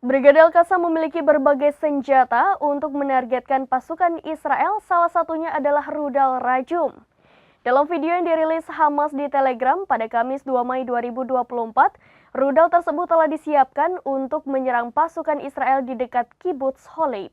Brigade Al-Qassam memiliki berbagai senjata untuk menargetkan pasukan Israel, salah satunya adalah rudal Rajum. Dalam video yang dirilis Hamas di Telegram pada Kamis 2 Mei 2024, rudal tersebut telah disiapkan untuk menyerang pasukan Israel di dekat Kibbutz Holeb.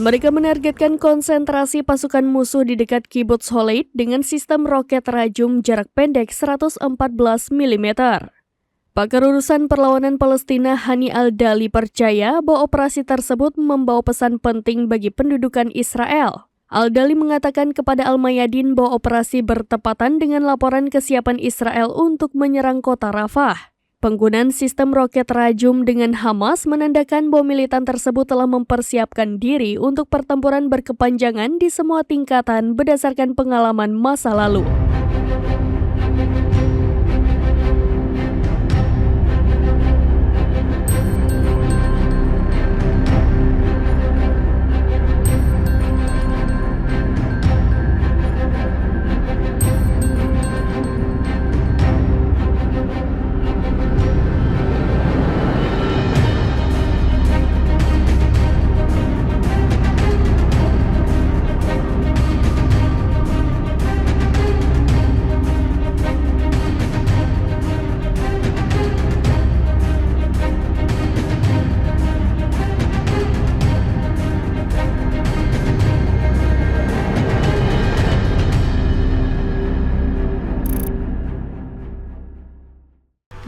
Mereka menargetkan konsentrasi pasukan musuh di dekat Kibbutz Holeb dengan sistem roket Rajum jarak pendek 114 mm. Pakar urusan perlawanan Palestina Hani Al-Dali percaya bahwa operasi tersebut membawa pesan penting bagi pendudukan Israel. Al-Dali mengatakan kepada Al-Mayadin bahwa operasi bertepatan dengan laporan kesiapan Israel untuk menyerang kota Rafah. Penggunaan sistem roket Rajum dengan Hamas menandakan bahwa militan tersebut telah mempersiapkan diri untuk pertempuran berkepanjangan di semua tingkatan berdasarkan pengalaman masa lalu.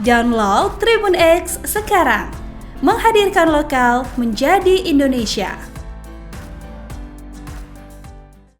Download Tribun X sekarang, menghadirkan lokal menjadi Indonesia.